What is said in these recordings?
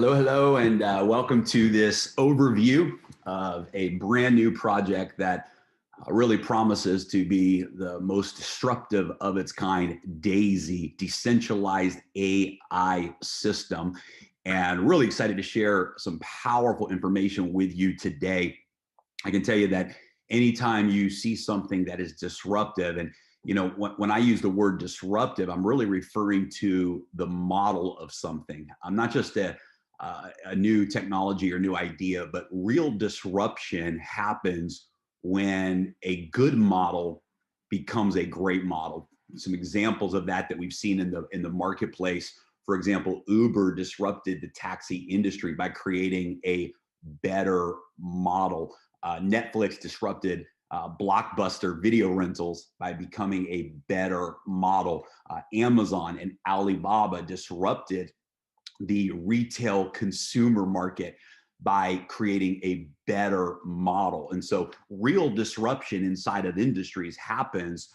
Hello, hello, and welcome to this overview of a brand new project that really promises to be the most disruptive of its kind, DAISY, Decentralized AI System. And really excited to share some powerful information with you today. I can tell you that anytime you see something that is disruptive, and when I use the word disruptive, I'm really referring to the model of something. I'm not just a new technology or new idea, but real disruption happens when a good model becomes a great model. Some examples of that we've seen in the marketplace. For example, Uber disrupted the taxi industry by creating a better model. Netflix disrupted blockbuster video rentals by becoming a better model. Amazon and Alibaba disrupted the retail consumer market by creating a better model. And so real disruption inside of industries happens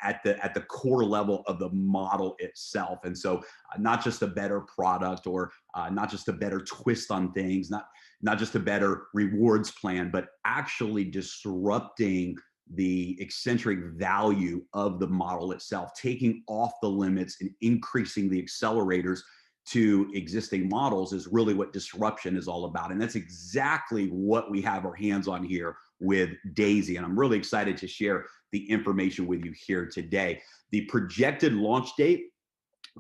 at the core level of the model itself. And so not just a better product or not just a better twist on things, not just a better rewards plan, but actually disrupting the eccentric value of the model itself, taking off the limits and increasing the accelerators to existing models is really what disruption is all about. And that's exactly what we have our hands on here with DAISY. And I'm really excited to share the information with you here today. The projected launch date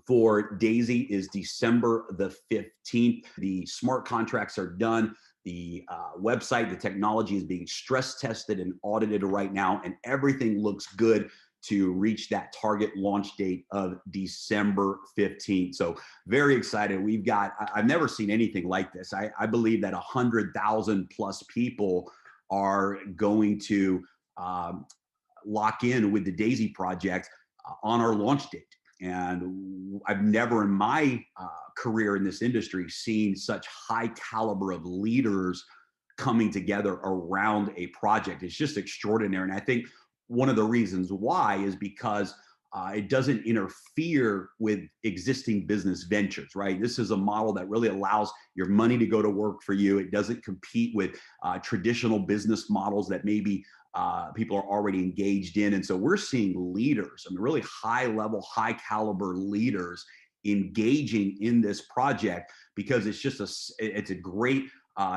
for DAISY is December the 15th. The smart contracts are done. The website, the technology is being stress tested and audited right now, and everything looks good to reach that target launch date of December 15th. So very excited. I've never seen anything like this. I believe that 100,000 plus people are going to lock in with the DAISY project on our launch date. And I've never in my career in this industry seen such high caliber of leaders coming together around a project. It's just extraordinary. And I think one of the reasons why is because it doesn't interfere with existing business ventures, right? This is a model that really allows your money to go to work for you. It doesn't compete with traditional business models that maybe people are already engaged in. And so we're seeing leaders, really high level, high caliber leaders engaging in this project because it's a great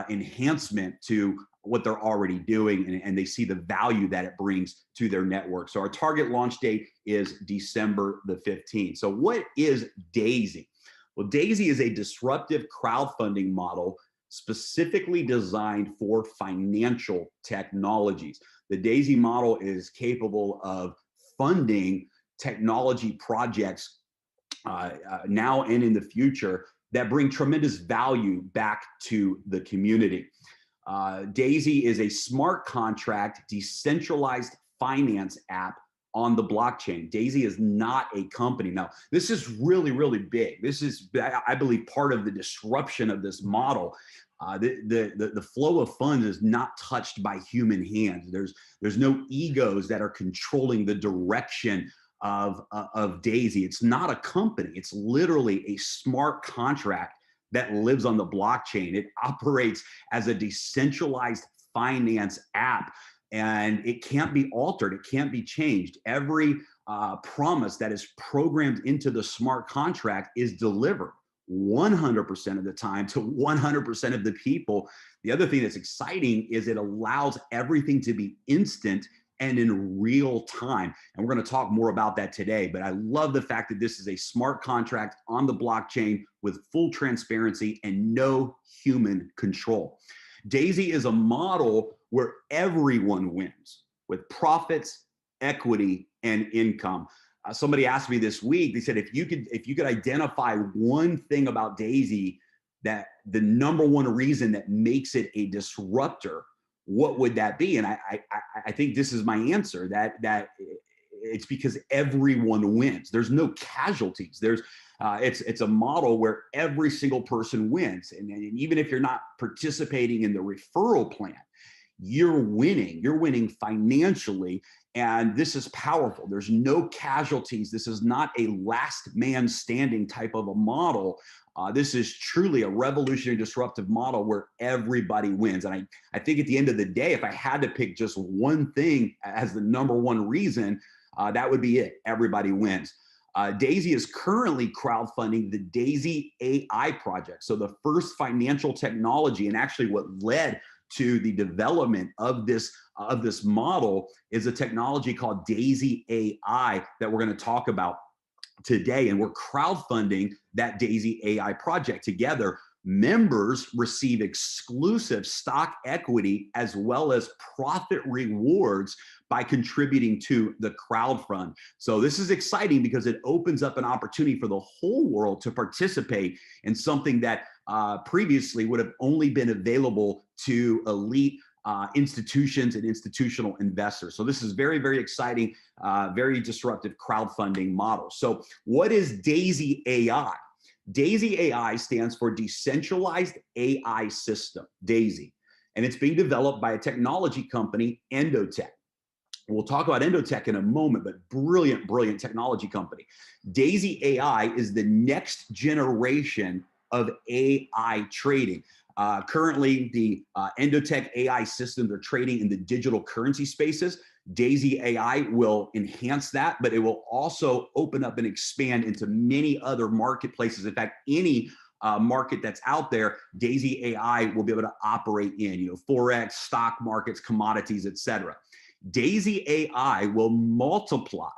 enhancement to what they're already doing, and they see the value that it brings to their network. So our target launch date is December the 15th. So what is DAISY? Well, DAISY is a disruptive crowdfunding model specifically designed for financial technologies. The DAISY model is capable of funding technology projects now and in the future that bring tremendous value back to the community. DAISY is a smart contract, decentralized finance app on the blockchain. DAISY is not a company. Now, this is really, really big. This is, I believe, part of the disruption of this model. The flow of funds is not touched by human hands. There's no egos that are controlling the direction of DAISY. It's not a company. It's literally a smart contract that lives on the blockchain. It operates as a decentralized finance app, and it can't be altered. It can't be changed. Every promise that is programmed into the smart contract is delivered 100% of the time to 100% of the people. The other thing that's exciting is it allows everything to be instant and in real time. And we're going to talk more about that today. But I love the fact that this is a smart contract on the blockchain with full transparency and no human control. DAISY is a model where everyone wins with profits, equity, and income. Somebody asked me this week, they said, if you could identify one thing about DAISY, that the number one reason that makes it a disruptor, what would that be? And I think this is my answer, that it's because everyone wins. There's no casualties. It's a model where every single person wins. And even if you're not participating in the referral plan, you're winning financially. And this is powerful. There's no casualties. This is not a last man standing type of a model. This is truly a revolutionary disruptive model where everybody wins. And I think at the end of the day, if I had to pick just one thing as the number one reason, that would be it. Everybody wins. Daisy is currently crowdfunding the Daisy AI project. So the first financial technology, and actually what led to the development of this model, is a technology called Daisy AI that we're going to talk about today. And we're crowdfunding that Daisy AI project together. Members receive exclusive stock equity as well as profit rewards by contributing to the crowd fund. So this is exciting because it opens up an opportunity for the whole world to participate in something that previously would have only been available to elite institutions and institutional investors. So this is very, very exciting, very disruptive crowdfunding model. So what is Daisy AI? Daisy AI stands for Decentralized AI System, Daisy. And it's being developed by a technology company, Endotech. We'll talk about Endotech in a moment, but brilliant, brilliant technology company. Daisy AI is the next generation of AI trading. Currently, the Endotech AI systems are trading in the digital currency spaces. Daisy AI will enhance that, but it will also open up and expand into many other marketplaces. In fact, any market that's out there, Daisy AI will be able to operate in, Forex, stock markets, commodities, et cetera. Daisy AI will multiply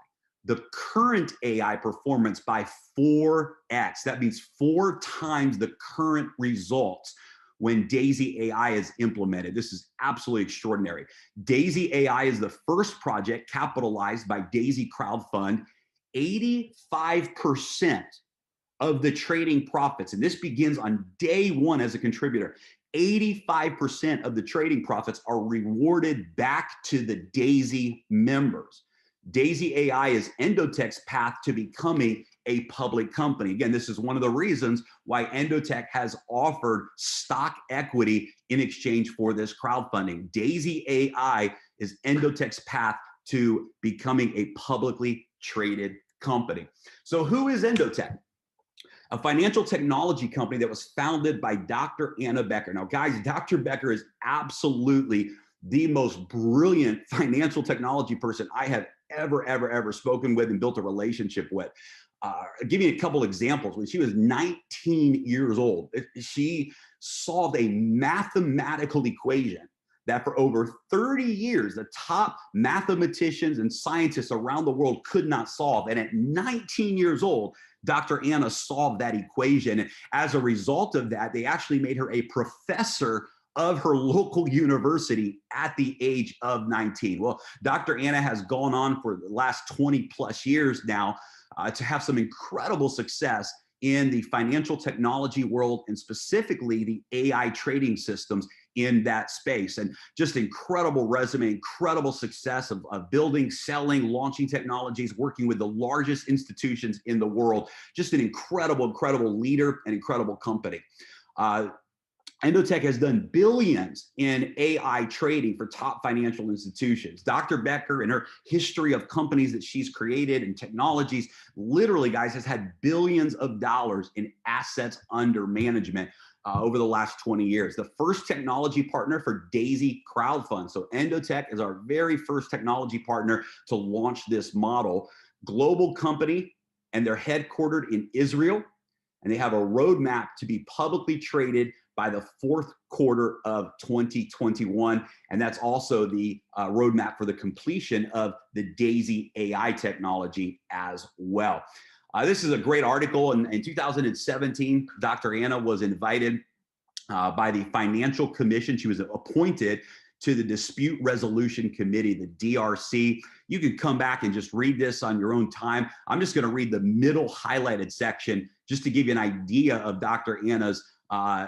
the current AI performance by 4x. That means 4 times the current results when Daisy AI is implemented. This is absolutely extraordinary. Daisy AI is the first project capitalized by Daisy Crowdfund. 85% of the trading profits, and this begins on day one as a contributor, 85% of the trading profits are rewarded back to the Daisy members. Daisy AI is Endotech's path to becoming a public company. Again, this is one of the reasons why Endotech has offered stock equity in exchange for this crowdfunding. Daisy AI is Endotech's path to becoming a publicly traded company. So who is Endotech? A financial technology company that was founded by Dr. Anna Becker. Now, guys, Dr. Becker is absolutely the most brilliant financial technology person I have ever spoken with and built a relationship with. I'll give you a couple examples. When she was 19 years old, she solved a mathematical equation that for over 30 years, the top mathematicians and scientists around the world could not solve. And at 19 years old, Dr. Anna solved that equation. And as a result of that, they actually made her a professor of her local university at the age of 19. Well, Dr. Anna has gone on for the last 20 plus years now to have some incredible success in the financial technology world and specifically the AI trading systems in that space. And just incredible resume, incredible success of building, selling, launching technologies, working with the largest institutions in the world. Just an incredible leader and incredible company. Endotech has done billions in AI trading for top financial institutions. Dr. Becker, in her history of companies that she's created and technologies, literally, guys, has had billions of dollars in assets under management over the last 20 years. The first technology partner for Daisy Crowdfund. So Endotech is our very first technology partner to launch this model. Global company, and they're headquartered in Israel, and they have a roadmap to be publicly traded by the fourth quarter of 2021. And that's also the roadmap for the completion of the Daisy AI technology as well. This is a great article. In 2017, Dr. Anna was invited by the Financial Commission. She was appointed to the Dispute Resolution Committee, the DRC. You can come back and just read this on your own time. I'm just going to read the middle highlighted section just to give you an idea of Dr. Anna's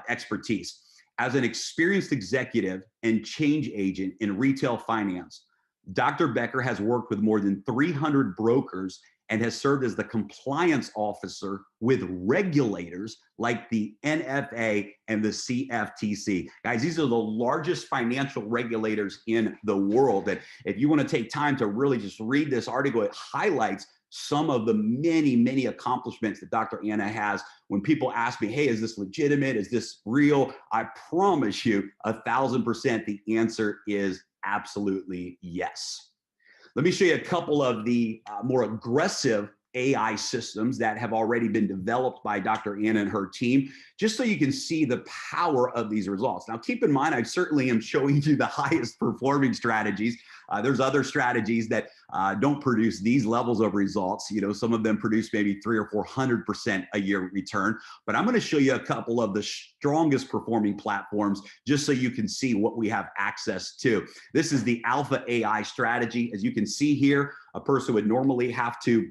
expertise. As an experienced executive and change agent in retail finance, Dr. Becker has worked with more than 300 brokers and has served as the compliance officer with regulators like the NFA and the CFTC. Guys, these are the largest financial regulators in the world. That if you want to take time to really just read this article, it highlights some of the many accomplishments that Dr. Anna has. When people ask me, hey, is this legitimate? Is this real? I promise you 1,000% the answer is absolutely yes. Let me show you a couple of the more aggressive AI systems that have already been developed by Dr. Anna and her team, just so you can see the power of these results. Now, keep in mind, I certainly am showing you the highest performing strategies. There's other strategies that don't produce these levels of results. You know, some of them produce maybe 300 or 400% a year return, but I'm going to show you a couple of the strongest performing platforms just so you can see what we have access to. This is the Alpha AI strategy. As you can see here, a person would normally have to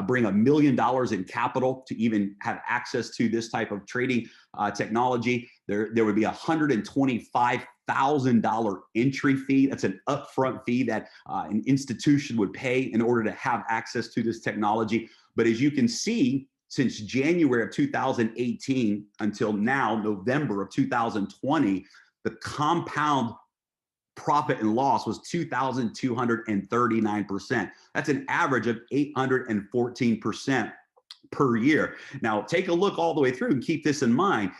bring $1 million in capital to even have access to this type of trading technology. There would be $125,000 entry fee. That's an upfront fee that an institution would pay in order to have access to this technology. But as you can see, since January of 2018 until now, November of 2020, the compound profit and loss was 2,239%. That's an average of 814% per year. Now, take a look all the way through and keep this in mind.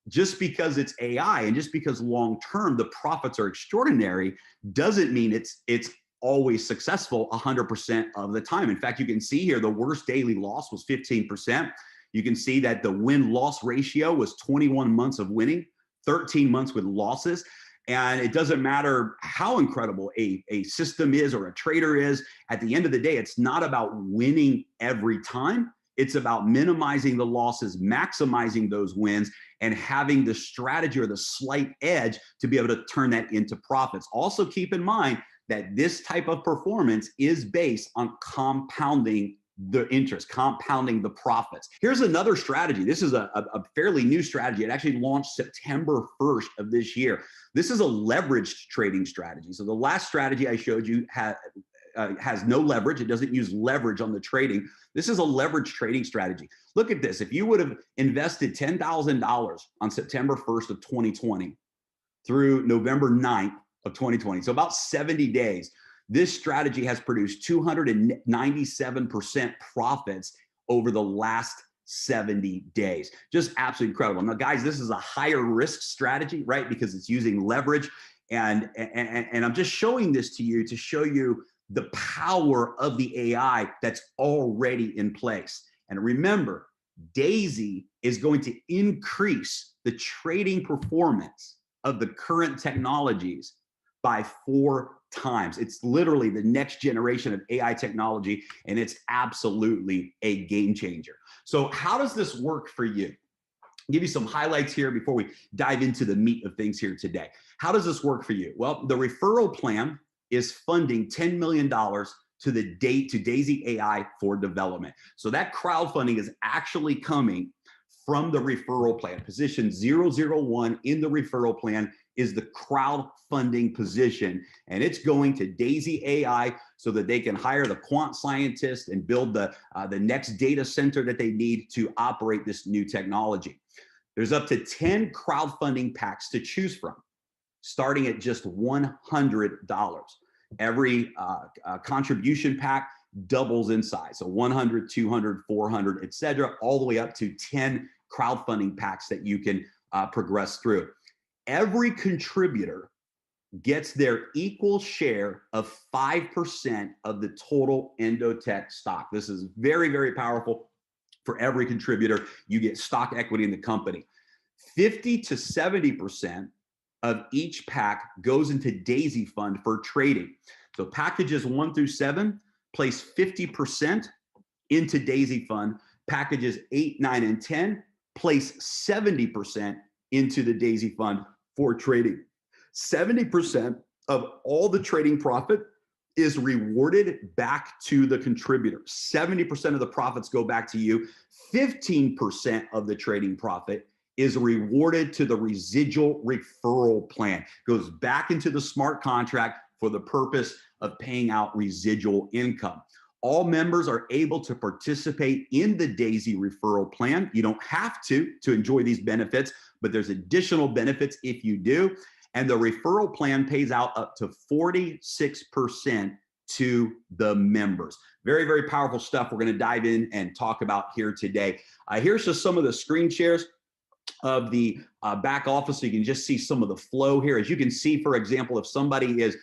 Just because it's AI and just because long-term the profits are extraordinary doesn't mean it's always successful 100% of the time. In fact, you can see here the worst daily loss was 15%. You can see that the win-loss ratio was 21 months of winning, 13 months with losses. And it doesn't matter how incredible a system is or a trader is. At the end of the day, it's not about winning every time. It's about minimizing the losses, maximizing those wins, and having the strategy or the slight edge to be able to turn that into profits. Also keep in mind that this type of performance is based on compounding the interest, compounding the profits. Here's another strategy. This is a fairly new strategy. It actually launched September 1st of this year. This is a leveraged trading strategy. So the last strategy I showed you has no leverage. It doesn't use leverage on the trading. This is a leveraged trading strategy. Look at this. If you would have invested $10,000 on September 1st of 2020 through November 9th of 2020, so about 70 days, this strategy has produced 297% profits over the last 70 days. Just absolutely incredible. Now, guys, this is a higher risk strategy, right? Because it's using leverage. And I'm just showing this to you to show you the power of the AI that's already in place. And remember, Daisy is going to increase the trading performance of the current technologies by 4 times. It's literally the next generation of AI technology, and it's absolutely a game changer. So how does this work for you? I'll give you some highlights here before we dive into the meat of things here today. How does this work for you? Well, the referral plan is funding $10 million to Daisy AI for development. So that crowdfunding is actually coming from the referral plan. Position 001 in the referral plan is the crowdfunding position, and it's going to Daisy AI so that they can hire the quant scientists and build the next data center that they need to operate this new technology. There's up to 10 crowdfunding packs to choose from, starting at just $100. Every contribution pack doubles in size. So 100, 200, 400, et cetera, all the way up to 10 crowdfunding packs that you can progress through. Every contributor gets their equal share of 5% of the total Endotech stock. This is very, very powerful. For every contributor, you get stock equity in the company. 50 to 70% of each pack goes into Daisy Fund for trading. So packages 1 through 7 place 50% into Daisy Fund. Packages 8, 9, and 10 place 70% into the Daisy Fund for trading. 70% of all the trading profit is rewarded back to the contributor. 70% of the profits go back to you. 15% of the trading profit is rewarded to the residual referral plan. Goes back into the smart contract for the purpose of paying out residual income. All members are able to participate in the Daisy referral plan. You don't have to enjoy these benefits, but there's additional benefits if you do. And the referral plan pays out up to 46% to the members. Very, very powerful stuff we're going to dive in and talk about here today. Here's just some of the screen shares of the back office, so you can just see some of the flow here. As you can see, for example, if somebody is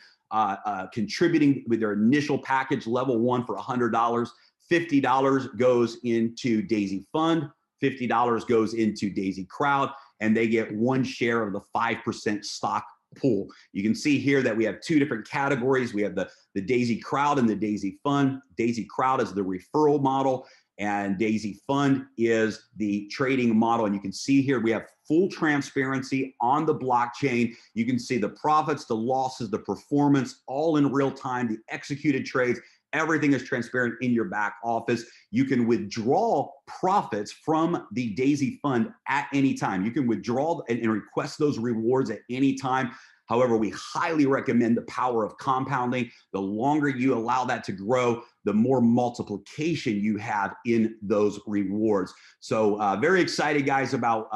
contributing with their initial package, level 1 for $100, $50 goes into Daisy Fund, $50 goes into Daisy Crowd, and they get 1 share of the 5% stock pool. You can see here that we have 2 different categories. We have the Daisy Crowd and the Daisy Fund. Daisy Crowd is the referral model, and Daisy Fund is the trading model. And you can see here we have full transparency on the blockchain. You can see the profits, the losses, the performance, all in real time, the executed trades. Everything is transparent in your back office. You can withdraw profits from the Daisy Fund at any time. You can withdraw and request those rewards at any time. However, we highly recommend the power of compounding. The longer you allow that to grow, the more multiplication you have in those rewards. So very excited, guys, about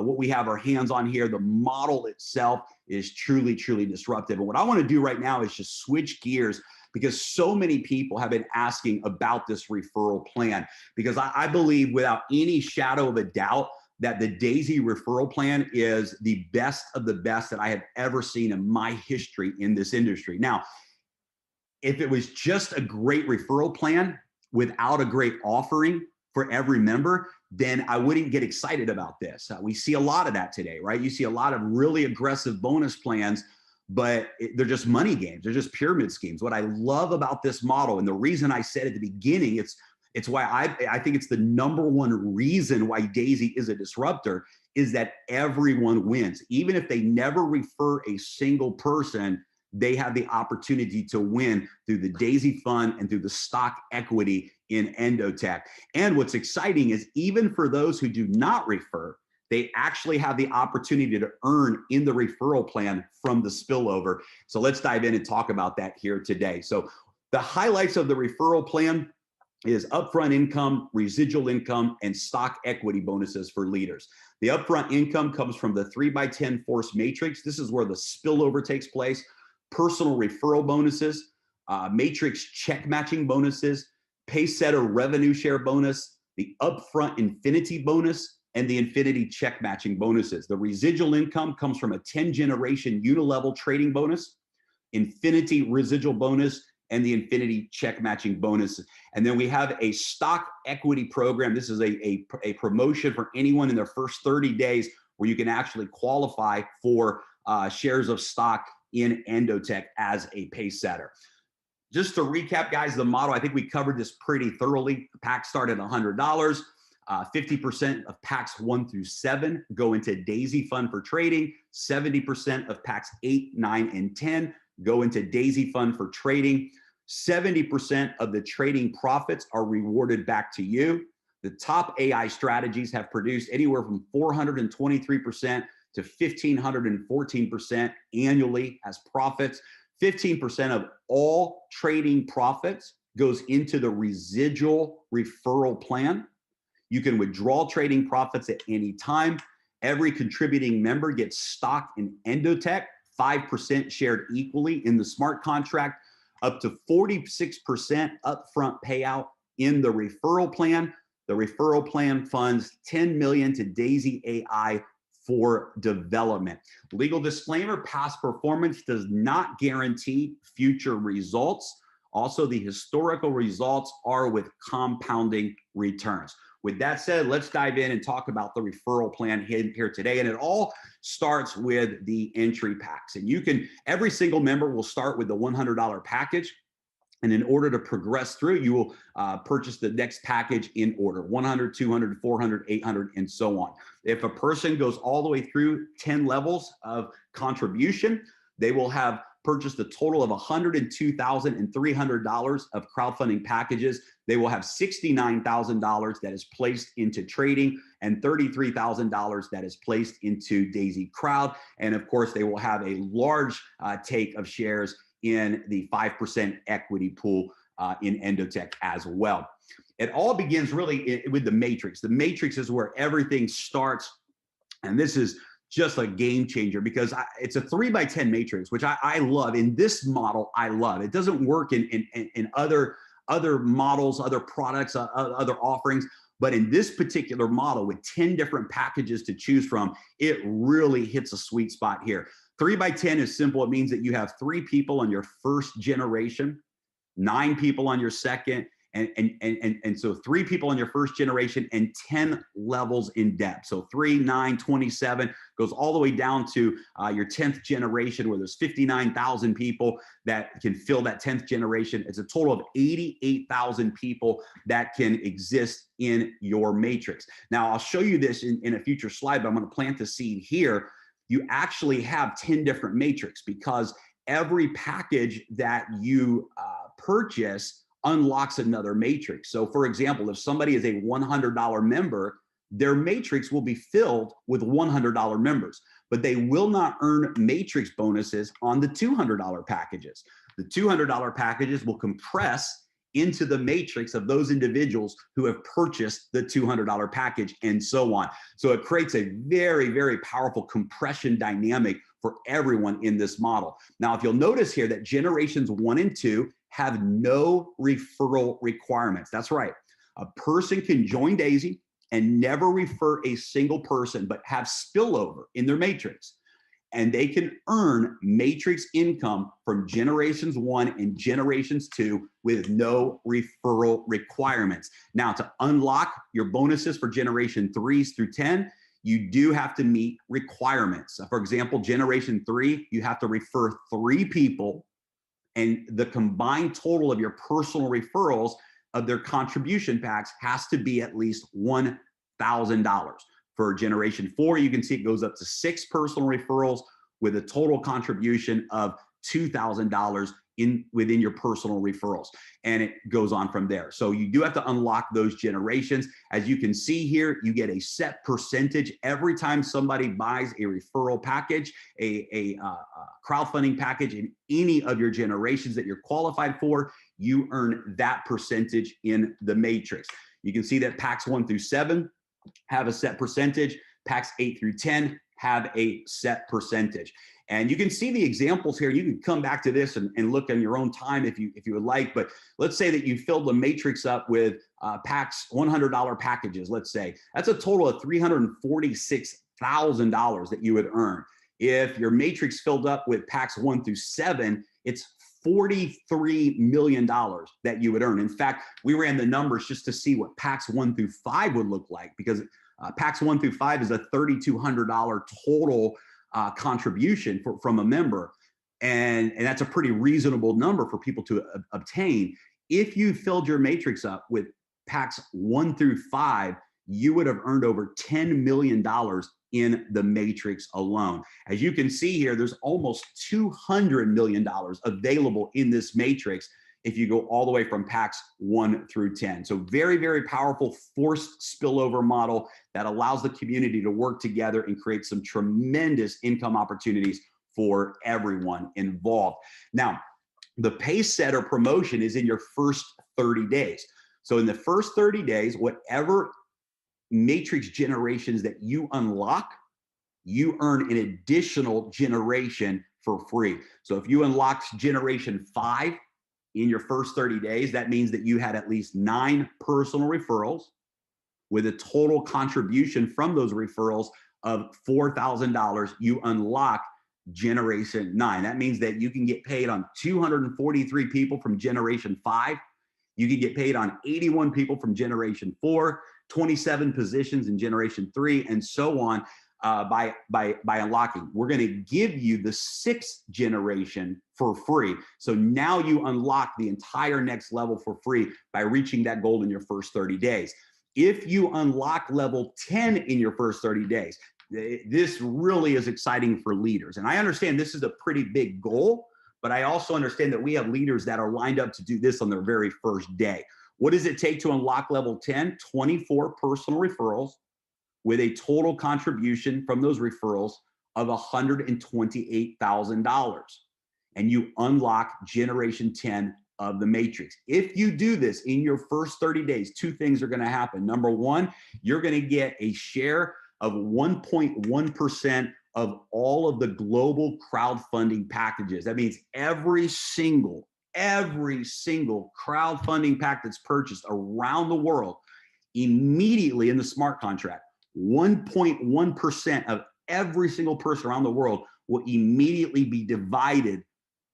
what we have our hands on here. The model itself is truly, truly disruptive. And what I want to do right now is just switch gears, because so many people have been asking about this referral plan, because I believe without any shadow of a doubt that the Daisy referral plan is the best of the best that I have ever seen in my history in this industry. Now, if it was just a great referral plan without a great offering for every member, then I wouldn't get excited about this. We see a lot of that today, right? You see a lot of really aggressive bonus plans, but they're just money games. They're just pyramid schemes. What I love about this model, and the reason I said at the beginning, it's why I think it's the #1 reason why Daisy is a disruptor, is that everyone wins. Even if they never refer a single person, they have the opportunity to win through the Daisy Fund and through the stock equity in Endotech. And what's exciting is even for those who do not refer, they actually have the opportunity to earn in the referral plan from the spillover. So let's dive in and talk about that here today. So the highlights of the referral plan is upfront income, residual income, and stock equity bonuses for leaders. The upfront income comes from the 3x10 force matrix. This is where the spillover takes place. Personal referral bonuses, matrix check matching bonuses, pay setter revenue share bonus, the upfront infinity bonus, and the infinity check matching bonuses. The residual income comes from a 10-generation unilevel trading bonus, infinity residual bonus, and the infinity check matching bonus. And then we have a stock equity program. This is a promotion for anyone in their first 30 days where you can actually qualify for shares of stock in Endotech as a pace setter. Just to recap, guys, the model, I think we covered this pretty thoroughly. Packs start at $100. 50% of packs 1 through 7 go into Daisy Fund for trading. 70% of packs 8, 9, and 10 go into Daisy Fund for trading. 70% of the trading profits are rewarded back to you. The top AI strategies have produced anywhere from 423% to 1,514% annually as profits. 15% of all trading profits goes into the residual referral plan. You can withdraw trading profits at any time. Every contributing member gets stock in Endotech, 5% shared equally in the smart contract, up to 46% upfront payout in the referral plan. The referral plan funds $10 million to Daisy AI for development. Legal disclaimer, past performance does not guarantee future results. Also, the historical results are with compounding returns. With that said, let's dive in and talk about the referral plan here today. And it all starts with the entry packs. And you can, every single member will start with the $100 package. And in order to progress through, you will purchase the next package in order, 100, 200, 400, 800, and so on. If a person goes all the way through 10 levels of contribution, they will have purchased a total of $102,300 of crowdfunding packages. They will have $69,000 that is placed into trading and $33,000 that is placed into Daisy Crowd. And of course, they will have a large take of shares in the 5% equity pool in Endotech as well. It all begins really with the matrix. The matrix is where everything starts. And this is just a game changer because it's a 3x10 matrix, which I love. In this model, I love. It doesn't work in other models, other products, other offerings. But in this particular model with 10 different packages to choose from, it really hits a sweet spot here. 3x10 is simple. It means that you have 3 people on your first generation, 9 people on your second, and so 3 people on your first generation and 10 levels in depth. So 3, 9, 27 goes all the way down to your 10th generation where there's 59,000 people that can fill that 10th generation. It's a total of 88,000 people that can exist in your matrix. Now I'll show you this in a future slide, but I'm going to plant the seed here. You actually have 10 different matrix because every package that you purchase unlocks another matrix. So for example, if somebody is a $100 member, their matrix will be filled with $100 members, but they will not earn matrix bonuses on the $200 packages. The $200 packages will compress into the matrix of those individuals who have purchased the $200 package and so on. So it creates a very, very powerful compression dynamic for everyone in this model. Now, if you'll notice here that generations 1 and 2 have no referral requirements. That's right. A person can join Daisy and never refer a single person, but have spillover in their matrix. And they can earn matrix income from generations 1 and generations 2 with no referral requirements. Now, to unlock your bonuses for generation 3s through 10, you do have to meet requirements. For example, generation 3, you have to refer 3 people, and the combined total of your personal referrals of their contribution packs has to be at least $1,000. For generation 4, you can see it goes up to 6 personal referrals with a total contribution of $2,000 within your personal referrals, and it goes on from there. So you do have to unlock those generations. As you can see here, you get a set percentage every time somebody buys a referral package, a crowdfunding package in any of your generations that you're qualified for. You earn that percentage in the matrix. You can see that packs 1 through 7 have a set percentage. Packs 8 through 10 have a set percentage. And you can see the examples here. You can come back to this and look on your own time if you would like. But let's say that you filled the matrix up with packs, $100 packages, let's say. That's a total of $346,000 that you would earn. If your matrix filled up with packs 1 through 7, it's $43 million that you would earn. In fact, we ran the numbers just to see what packs 1 through 5 would look like, because packs 1 through 5 is a $3,200 total contribution from a member. And that's a pretty reasonable number for people to obtain. If you filled your matrix up with packs 1 through 5, you would have earned over $10 million in the matrix alone. As you can see here, there's almost $200 million available in this matrix if you go all the way from packs 1 through 10. So very, very powerful forced spillover model that allows the community to work together and create some tremendous income opportunities for everyone involved. Now, the pace setter promotion is in your first 30 days. So in the first 30 days, whatever matrix generations that you unlock, you earn an additional generation for free. So if you unlocked generation 5 in your first 30 days, that means that you had at least 9 personal referrals with a total contribution from those referrals of $4,000. You unlock generation 9. That means that you can get paid on 243 people from generation 5. You can get paid on 81 people from generation 4, 27 positions in generation 3, and so on by unlocking. We're going to give you the 6th generation for free. So now you unlock the entire next level for free by reaching that goal in your first 30 days. If you unlock level 10 in your first 30 days, this really is exciting for leaders. And I understand this is a pretty big goal, but I also understand that we have leaders that are lined up to do this on their very first day. What does it take to unlock level 10? 24 personal referrals with a total contribution from those referrals of $128,000. And you unlock generation 10 of the matrix. If you do this in your first 30 days, 2 things are going to happen. Number 1, you're going to get a share of 1.1% of all of the global crowdfunding packages. That means every single crowdfunding pack that's purchased around the world, immediately in the smart contract, 1.1% of every single person around the world will immediately be divided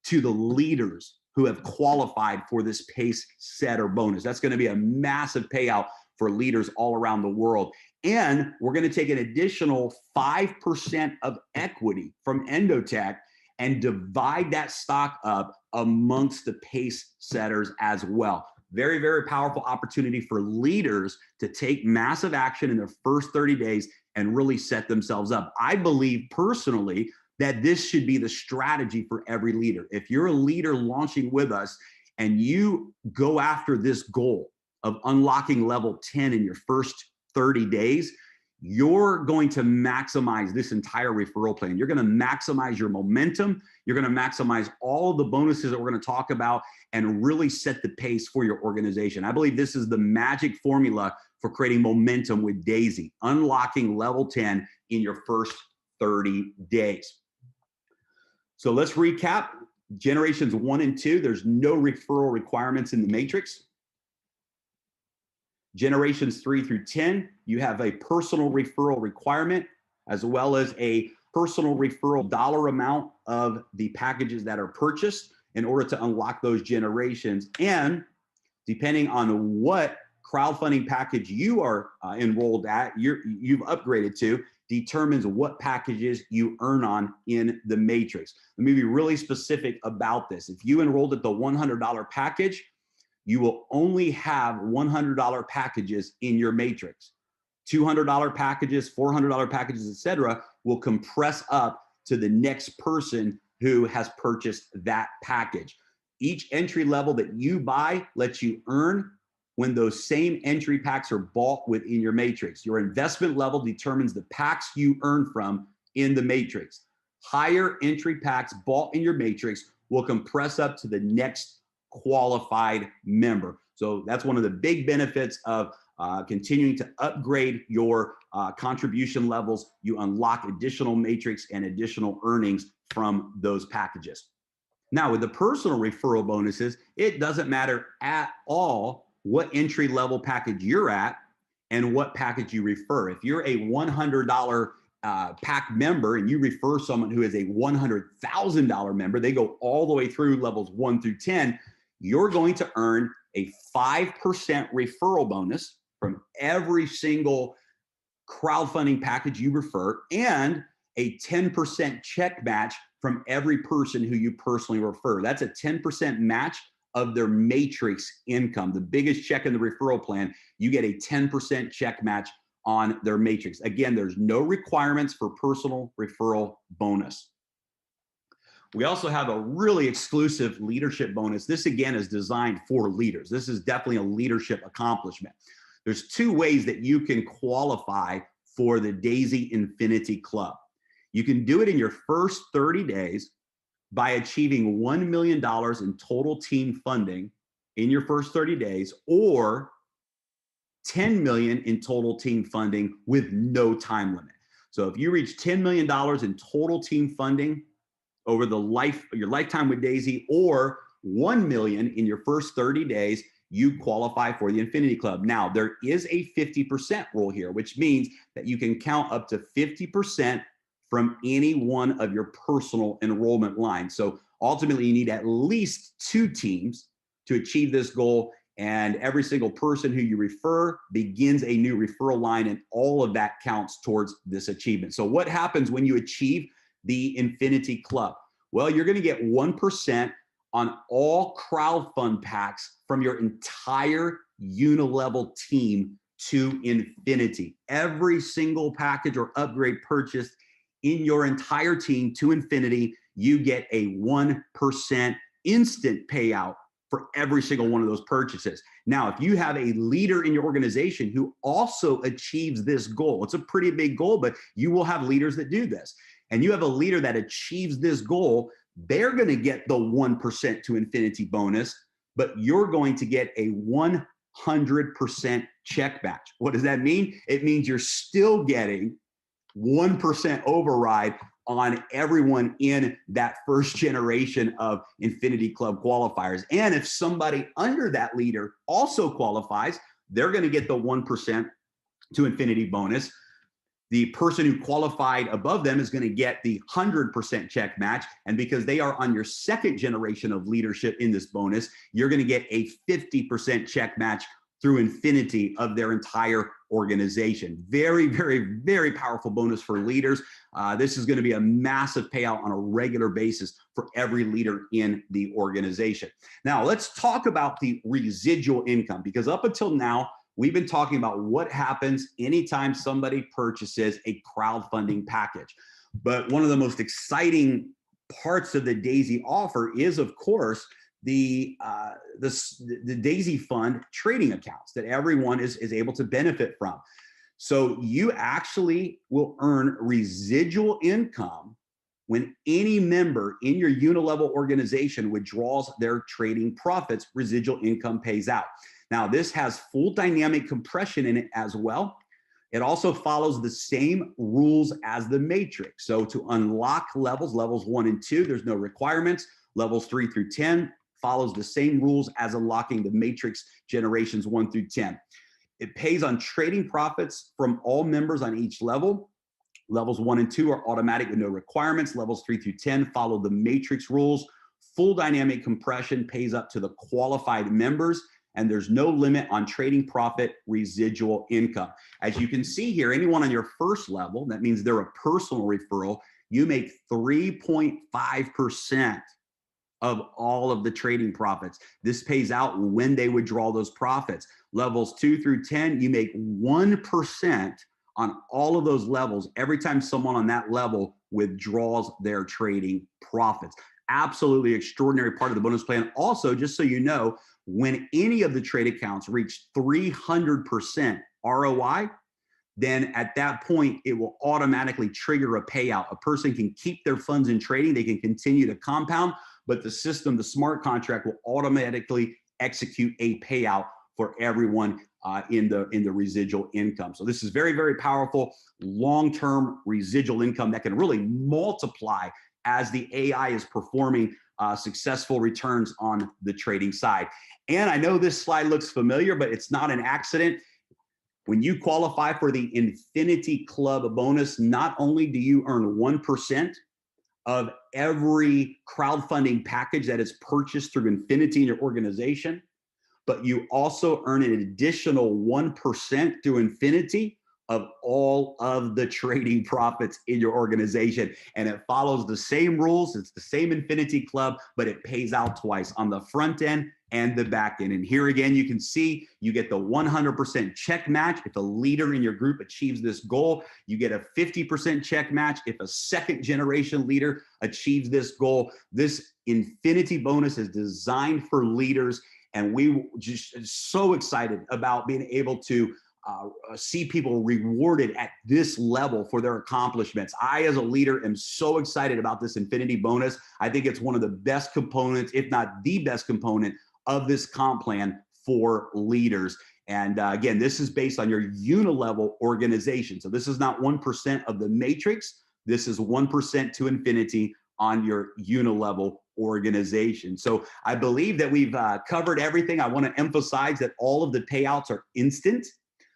to the leaders who have qualified for this pace setter bonus. That's going to be a massive payout for leaders all around the world. And we're going to take an additional 5% of equity from Endotech and divide that stock up amongst the pace setters as well. Very, very powerful opportunity for leaders to take massive action in their first 30 days and really set themselves up. I believe personally that this should be the strategy for every leader. If you're a leader launching with us and you go after this goal of unlocking level 10 in your first 30 days, you're going to maximize this entire referral plan. You're going to maximize your momentum. You're going to maximize all of the bonuses that we're going to talk about and really set the pace for your organization. I believe this is the magic formula for creating momentum with Daisy, unlocking level 10 in your first 30 days. So let's recap. Generations 1 and 2, there's no referral requirements in the matrix. Generations 3 through 10, you have a personal referral requirement as well as a personal referral dollar amount of the packages that are purchased in order to unlock those generations. And depending on what crowdfunding package you are enrolled at, you've upgraded to, determines what packages you earn on in the matrix. Let me be really specific about this. If you enrolled at the $100 package, you will only have $100 packages in your matrix. $200 packages, $400 packages, etc., will compress up to the next person who has purchased that package. Each entry level that you buy lets you earn when those same entry packs are bought within your matrix. Your investment level determines the packs you earn from in the matrix. Higher entry packs bought in your matrix will compress up to the next qualified member. So that's one of the big benefits of continuing to upgrade your contribution levels. You unlock additional matrix and additional earnings from those packages. Now, with the personal referral bonuses, it doesn't matter at all what entry level package you're at and what package you refer. If you're a $100 pack member and you refer someone who is a $100,000 member, they go all the way through levels 1 through 10, you're going to earn a 5% referral bonus from every single crowdfunding package you refer and a 10% check match from every person who you personally refer. That's a 10% match of their matrix income. The biggest check in the referral plan, you get a 10% check match on their matrix. Again, there's no requirements for personal referral bonus. We also have a really exclusive leadership bonus. This again is designed for leaders. This is definitely a leadership accomplishment. There's 2 ways that you can qualify for the Daisy Infinity Club. You can do it in your first 30 days by achieving $1 million in total team funding in your first 30 days, or $10 million in total team funding with no time limit. So if you reach $10 million in total team funding over your lifetime with Daisy, or $1 million in your first 30 days, you qualify for the Infinity Club. Now, there is a 50% rule here, which means that you can count up to 50% from any one of your personal enrollment lines. So ultimately, you need at least 2 teams to achieve this goal, and every single person who you refer begins a new referral line, and all of that counts towards this achievement. So what happens when you achieve the Infinity Club? Well, you're going to get 1% on all crowdfund packs from your entire unilevel team to infinity. Every single package or upgrade purchased in your entire team to infinity, you get a 1% instant payout for every single one of those purchases. Now, if you have a leader in your organization who also achieves this goal, it's a pretty big goal, but you will have leaders that do this, and you have a leader that achieves this goal, they're going to get the 1% to infinity bonus, but you're going to get a 100% check match. What does that mean? It means you're still getting 1% override on everyone in that first generation of Infinity Club qualifiers. And if somebody under that leader also qualifies, they're going to get the 1% to Infinity bonus. The person who qualified above them is going to get the 100% check match. And because they are on your second generation of leadership in this bonus, you're going to get a 50% check match through Infinity of their entire organization. Very, very, very powerful bonus for leaders. This is going to be a massive payout on a regular basis for every leader in the organization. Now, let's talk about the residual income, because up until now, we've been talking about what happens anytime somebody purchases a crowdfunding package. But one of the most exciting parts of the Daisy offer is, of course, the Daisy Fund trading accounts that everyone is able to benefit from. So you actually will earn residual income when any member in your unilevel organization withdraws their trading profits. Residual income pays out. Now, this has full dynamic compression in it as well. It also follows the same rules as the matrix. So to unlock levels 1 and 2, there's no requirements. Levels 3 through 10 follows the same rules as unlocking the matrix generations 1 through 10. It pays on trading profits from all members on each level. Levels 1 and 2 are automatic with no requirements. Levels 3 through 10 follow the matrix rules. Full dynamic compression pays up to the qualified members, and there's no limit on trading profit residual income. As you can see here, anyone on your first level, that means they're a personal referral, you make 3.5% of all of the trading profits. This pays out when they withdraw those profits. Levels 2 through 10, you make 1% on all of those levels every time someone on that level withdraws their trading profits. Absolutely extraordinary part of the bonus plan. Also, just so you know, when any of the trade accounts reach 300% ROI, then at that point, it will automatically trigger a payout. A person can keep their funds in trading. They can continue to compound, but the system, the smart contract, will automatically execute a payout for everyone in the residual income. So this is very, very powerful long-term residual income that can really multiply as the AI is performing successful returns on the trading side. And I know this slide looks familiar, but it's not an accident. When you qualify for the Infinity Club bonus, not only do you earn 1% of every crowdfunding package that is purchased through Infinity in your organization, but you also earn an additional 1% through Infinity of all of the trading profits in your organization. And it follows the same rules. It's the same Infinity Club, but it pays out twice, on the front end and the back end. And here again, you can see you get the 100% check match if a leader in your group achieves this goal. You get a 50% check match if a second generation leader achieves this goal. This Infinity bonus is designed for leaders, and we just so excited about being able to see people rewarded at this level for their accomplishments. I, as a leader, am so excited about this Infinity bonus. I think it's one of the best components, if not the best component, of this comp plan for leaders. And again, this is based on your unilevel organization. So this is not 1% of the matrix. This is 1% to Infinity on your unilevel organization. So I believe that we've covered everything. I want to emphasize that all of the payouts are instant.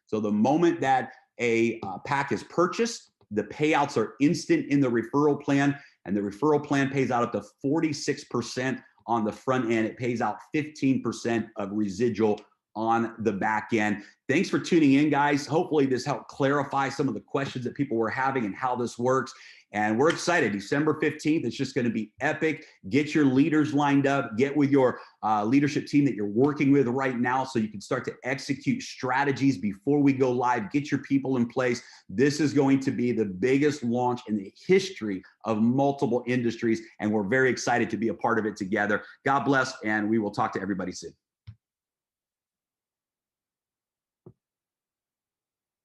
So the moment that a pack is purchased, the payouts are instant in the referral plan, and the referral plan pays out up to 46% on the front end. It pays out 15% of residual on the back end. Thanks for tuning in, guys. Hopefully this helped clarify some of the questions that people were having and how this works. And we're excited. December 15th, it's just going to be epic. Get your leaders lined up. Get with your leadership team that you're working with right now so you can start to execute strategies before we go live. Get your people in place. This is going to be the biggest launch in the history of multiple industries, and we're very excited to be a part of it together. God bless, and we will talk to everybody soon.